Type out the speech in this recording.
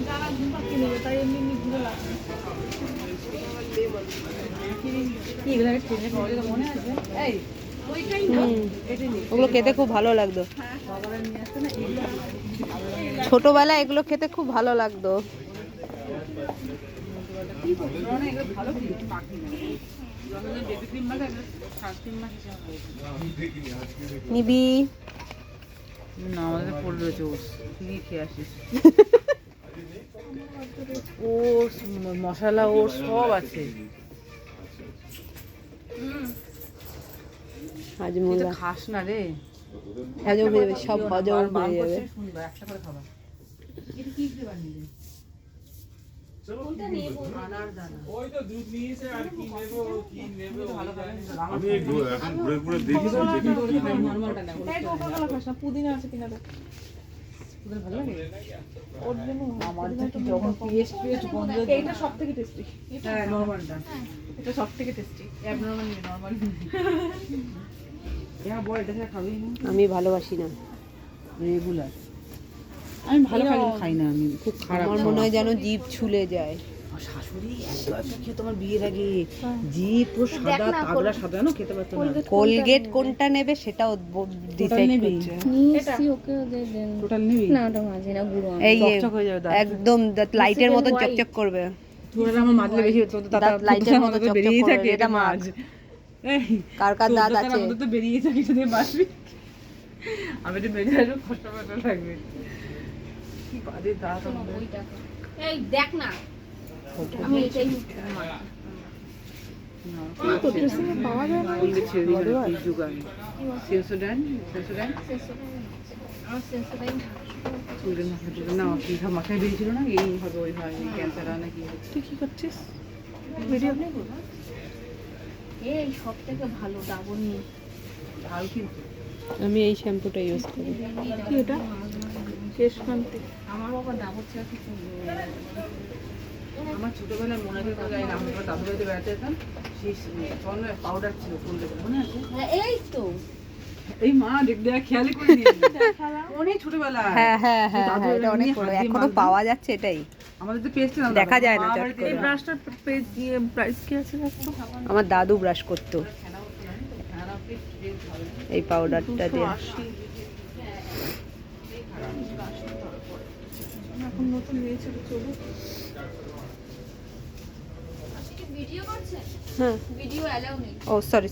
যারা ঘুমপাক কিনে নেবে তাই এমনি এমনি ঘুরে লাগবে। ওগুলো খেতে খুব ভালো লাগতো, ছোটবেলায় এগুলো খেতে খুব ভালো লাগতো। নিবি না আমাদের পড়ে রয়েছে ওস খেয়ে আসিস। ওটস মশলা ওটস সব আছে। হাজমোলা খাস না রে, হজম হয়ে যাবে, সব হজম হয়ে যাবে। একটা করে খাবার। এটা কি ফ্লেভার নিলে? পুদিনা আছে কিনা দেখ। এইটা সব থেকে টেস্টি। হ্যাঁ নরমালটা, এটা সব থেকে টেস্টি। অ্যাবনরমাল নিয়ে নরমাল। হ্যাঁ বল, এটা খাবি না? আমি ভালোবাসি না রেগুলার আমি ভালো খাই না, আমি খুব খারাপ। আমার মনে হয় যেন জিভ ছুলে যায়। শাশুড়ি এত খেয়ে তোমার বিয়ের আগে জিভ পুরো সাদা তাগড়া সাদা, না খেতে পারতো না। কোলগেট কোনটা নেবে সেটাও ডিসাইড করছে। টোটাল নিবি না ওটা মাঝে না গুঁড়ো এই চকচক হয়ে যাবে দাঁত। একদম লাইটের মতন চকচক করবে। তোরা আমার মাজলে বেশি হতো, তো দাঁত লাইটের মতো চকচক বেরিয়েই করবে, থাকে। এটা মাছ। কার কার দাঁত আছে? আমাদের তো বেরিয়ে থাকে, যদি বাসবি আমি তো বেরিয়ে আসবো, কষ্ট কষ্ট লাগবে। কি বাজে দাঁত আমাদের। এই দেখ না আমি এটাই পাওয়া যায় না। মাথায় বেরিয়েছিল না, এই হবে ওই হয় ক্যান্সার হয় নাকি। তুই কি করছিস? ভিডিও এই সব থেকে ভালো ডাবনি। ভালো কিন্তু আমি এই শ্যাম্পুটা ইউজ করি। কি এটা? কেশকান্তি। আমার বাবা ডাবর ছাড়া কিছু আমার ছোটবেলায় মনে করে আমরা দাদু বাড়িতে বেড়াতে যেতাম, সেই পাউডার ছিল করলে, মনে আছে? এই তো এই মা দেখ খেয়ালই করে নিয়ে অনেক ছোটবেলায়। হ্যাঁ হ্যাঁ হ্যাঁ হ্যাঁ, এটা অনেক পুরো, এখনো পাওয়া যাচ্ছে এটাই। আমাদের তো পেস্ট দেখা যায় না চট করে। এই ব্রাশটার প্রাইস কি আছে দেখো? আমার দাদু ব্রাশ করতো এই পাউডারটা দিয়ে। এখন নতুন নিয়েছে চলো। ভিডিও করছে, হ্যাঁ, ভিডিও অ্যালাউ নেই। ও সরি।